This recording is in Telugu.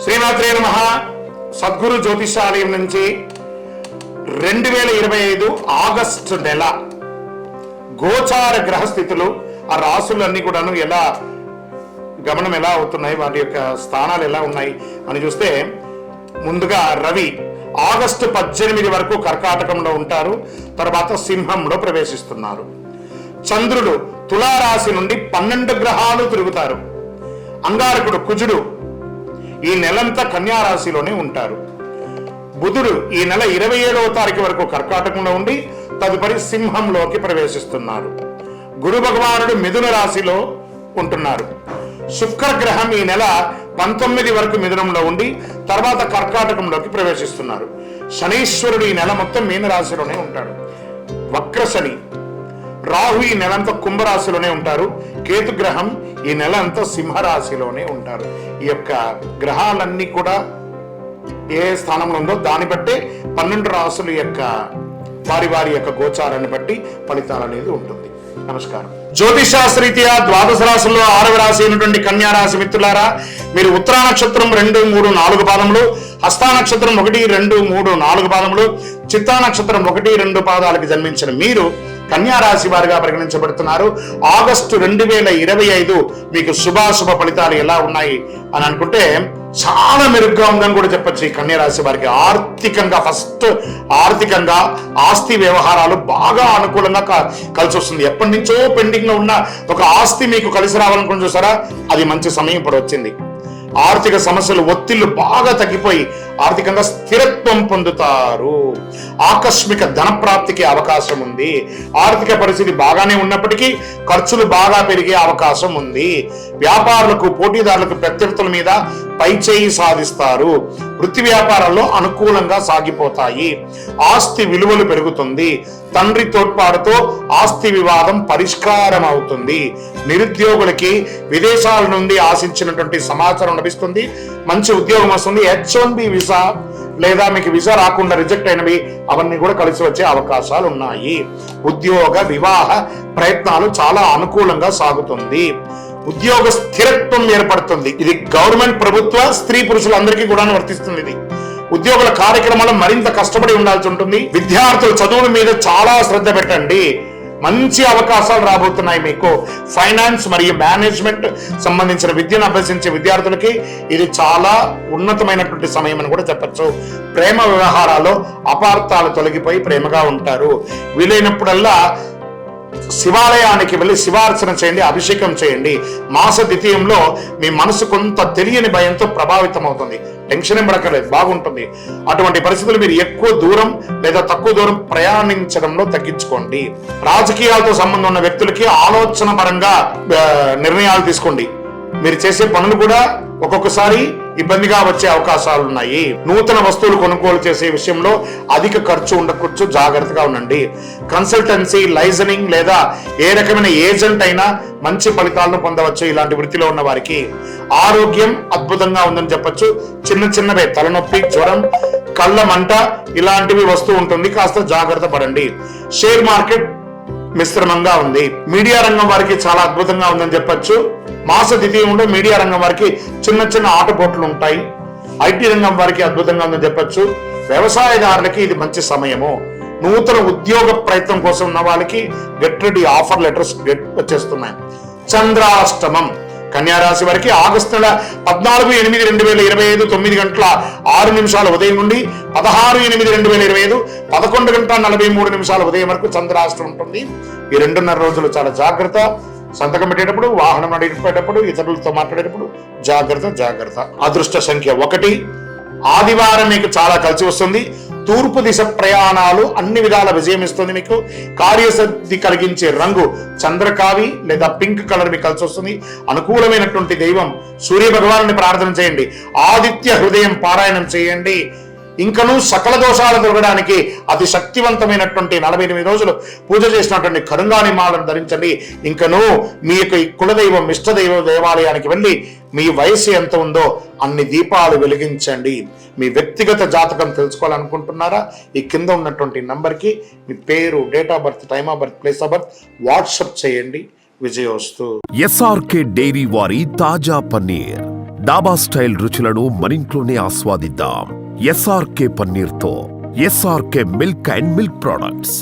శ్రీమాత్రే నమః. సద్గురు జ్యోతిషాలయం నుంచి 2025 ఆగస్టు నెల గోచార గ్రహస్థితులు, ఆ రాసులన్నీ కూడాను ఎలా గమనం ఎలా అవుతున్నాయి, వాటి యొక్క స్థానాలు ఎలా ఉన్నాయి అని చూస్తే, ముందుగా రవి ఆగస్టు 18 వరకు కర్కాటకంలో ఉంటారు. తర్వాత సింహంలో ప్రవేశిస్తున్నారు. చంద్రుడు తులారాశి నుండి 12 గ్రహాలు తిరుగుతారు. అంగారకుడు కుజుడు ఈ నెలంతా కన్యారాశిలోనే ఉంటారు. బుధుడు ఈ నెల 27వ తారీఖు వరకు కర్కాటకంలో ఉండి తదుపరి సింహంలోకి ప్రవేశిస్తున్నారు. గురు భగవానుడు మిథున రాశిలో ఉంటున్నారు. శుక్రగ్రహం ఈ నెల 19 వరకు మిథునంలో ఉండి తర్వాత కర్కాటకంలోకి ప్రవేశిస్తున్నారు. శనీశ్వరుడు ఈ నెల మొత్తం మీనరాశిలోనే ఉంటాడు. వక్ర శని. రాహు ఈ నెలంతా కుంభరాశిలోనే ఉంటారు. కేతు గ్రహం ఈ నెల అంతా సింహరాశిలోనే ఉంటారు. ఈ యొక్క గ్రహాలన్నీ కూడా ఏ స్థానంలో ఉందో దాన్ని బట్టే 12 రాశుల యొక్క వారి యొక్క గోచారాన్ని బట్టి ఫలితాలు అనేది ఉంటుంది. నమస్కారం. జ్యోతిషాస్త్రీత్యా ద్వాదశ రాశుల్లో 6వ రాశి అయినటువంటి కన్యా రాశి మిత్రులారా, మీరు ఉత్తరా నక్షత్రం 2, 3, 4 పాదములు, హస్తా నక్షత్రం 1, 2, 3, 4 పాదములు, చిత్తా నక్షత్రం 1, 2 పాదాలకు జన్మించిన మీరు కన్యా రాశి వారిగా పరిగణించబడుతున్నారు. ఆగస్టు 2025 మీకు శుభాశుభ ఫలితాలు ఎలా ఉన్నాయి అని అనుకుంటే చాలా మెరుగ్గా ఉందని కూడా చెప్పచ్చు. ఈ కన్యా రాశి వారికి ఆర్థికంగా ఆస్తి వ్యవహారాలు బాగా అనుకూలంగా కలిసి వస్తుంది. ఎప్పటి నుంచో పెండింగ్ లో ఉన్న ఒక ఆస్తి మీకు కలిసి రావాలనుకుని చూసారా, అది మంచి సమయం ఇప్పుడు వచ్చింది. ఆర్థిక సమస్యలు, ఒత్తిళ్లు బాగా తగ్గిపోయి ఆర్థికంగా స్థిరత్వం పొందుతారు. ఆకస్మిక ధన ప్రాప్తికి అవకాశం ఉంది. ఆర్థిక పరిస్థితి బాగానే ఉన్నప్పటికీ ఖర్చులు బాగా పెరిగే అవకాశం ఉంది. వ్యాపారులకు, పోటీదారులకు, ప్రత్యర్థుల మీద పైచేయి సాధిస్తారు. వృత్తి వ్యాపారాల్లో అనుకూలంగా సాగిపోతాయి. ఆస్తి విలువలు పెరుగుతుంది. తండ్రి తోడ్పాటుతో ఆస్తి వివాదం పరిష్కారం అవుతుంది. నిరుద్యోగులకి విదేశాల నుండి ఆశించినటువంటి సమాచారం లభిస్తుంది. మంచి ఉద్యోగం వస్తుంది. H1B వీసా లేదా మీకు వీసా రాకుండా రిజెక్ట్ అయినవి అవన్నీ కూడా కలిసి వచ్చే అవకాశాలు ఉన్నాయి. ఉద్యోగ వివాహ ప్రయత్నాలు చాలా అనుకూలంగా సాగుతుంది. ఉద్యోగ స్థిరత్వం ఏర్పడుతుంది. ఇది గవర్నమెంట్, ప్రభుత్వ, స్త్రీ పురుషులందరికీ కూడా వర్తిస్తుంది. ఇది ఉద్యోగుల కార్యక్రమాలు మరింత కష్టపడి ఉండాల్సి ఉంటుంది. విద్యార్థుల చదువుల మీద చాలా శ్రద్ధ పెట్టండి. మంచి అవకాశాలు రాబోతున్నాయి మీకు. ఫైనాన్స్ మరియు మేనేజ్మెంట్ సంబంధించిన విద్యను అభ్యసించే విద్యార్థులకి ఇది చాలా ఉన్నతమైనటువంటి సమయం అని కూడా చెప్పచ్చు. ప్రేమ వ్యవహారాల్లో అపార్థాలు తొలగిపోయి ప్రేమగా ఉంటారు. వీలైనప్పుడల్లా శివాలయానికి వెళ్ళి శివార్చన చేయండి, అభిషేకం చేయండి. మాస ద్వితీయంలో మీ మనసు కొంత తెలియని భయంతో ప్రభావితం అవుతుంది. టెన్షన్ ఏం పడక్కర్లేదు, బాగుంటుంది. అటువంటి పరిస్థితులు మీరు ఎక్కువ దూరం లేదా తక్కువ దూరం ప్రయాణించడంలో తగ్గించుకోండి. రాజకీయాలతో సంబంధం ఉన్న వ్యక్తులకి ఆలోచన పరంగా నిర్ణయాలు తీసుకోండి. మీరు చేసే పనులు కూడా ఒక్కొక్కసారి ఇబ్బందిగా వచ్చే అవకాశాలు ఉన్నాయి. నూతన వస్తువులు కొనుగోలు చేసే విషయంలో అధిక ఖర్చు ఉండకూడదు, జాగ్రత్తగా ఉండండి. కన్సల్టెన్సీ, లైజనింగ్ లేదా ఏ రకమైన ఏజెంట్ అయినా మంచి ఫలితాలను పొందవచ్చు. ఇలాంటి వృత్తిలో ఉన్న వారికి ఆరోగ్యం అద్భుతంగా ఉందని చెప్పొచ్చు. చిన్నవే తలనొప్పి, జ్వరం, కళ్ళ మంట ఇలాంటివి వస్తూ ఉంటుంది. కాస్త జాగ్రత్త పడండి. షేర్ మార్కెట్ మిశ్రమంగా ఉంది. మీడియా రంగం వారికి చాలా అద్భుతంగా ఉందని చెప్పొచ్చు. మాస ద్వితీయంలో మీడియా రంగం వారికి చిన్న ఆటపోట్లు ఉంటాయి. ఐటీ రంగం వారికి అద్భుతంగా ఉందని చెప్పొచ్చు. వ్యవసాయదారులకి ఇది మంచి సమయము. నూతన ఉద్యోగ ప్రయత్నం కోసం ఉన్న వాళ్ళకి గెట్ రెడీ ఆఫర్ లెటర్స్ వచ్చేస్తున్నాయి. చంద్రాష్టమం కన్యా రాశి వారికి ఆగస్టు నెల 14/8/2025 9:06 ఉదయం నుండి 16/8/2025 11:43 ఉదయం వరకు చంద్రాష్టమం ఉంటుంది. ఈ 2.5 రోజులు చాలా జాగ్రత్త. సంతకం పెట్టేటప్పుడు, వాహనం నడిపేటప్పుడు, ఇతరులతో మాట్లాడేటప్పుడు జాగ్రత్త. అదృష్ట సంఖ్య 1. ఆదివారం మీకు చాలా కలిసి వస్తుంది. తూర్పు దిశ ప్రయాణాలు అన్ని విధాల విజయం ఇస్తుంది. మీకు కార్యసిద్ధి కలిగించే రంగు చంద్రకావి లేదా పింక్ కలర్ మీకు కలిసి వస్తుంది. అనుకూలమైనటువంటి దైవం సూర్య భగవానుని ప్రార్థన చేయండి. ఆదిత్య హృదయం పారాయణం చేయండి. ఇంకనూ సకల దోషాలు తొలగడానికి అతి శక్తివంతమైనటువంటి 48 రోజులు పూజ చేసినటువంటి కరుంగాని మాలను ధరించండి. ఇంకనూ మీ యొక్క కులదైవం, ఇష్టదైవం దేవాలయానికి వెళ్ళి మీ వయసు ఎంత ఉందో అన్ని దీపాలు వెలిగించండి. మీ వ్యక్తిగత జాతకం తెలుసుకోవాలనుకుంటున్నారా? ఈ కింద ఉన్నటువంటి నంబర్కి మీ పేరు, date of birth, time of birth, place of birth WhatsApp చేయండి. విజయోస్తు. SRK డైరీ వారి తాజా పన్నీర్ డాబా స్టైల్ రుచులను మనింట్లోనే ఆస్వాదిద్దాం. SRK పన్నీర్తో SRK milk and milk products.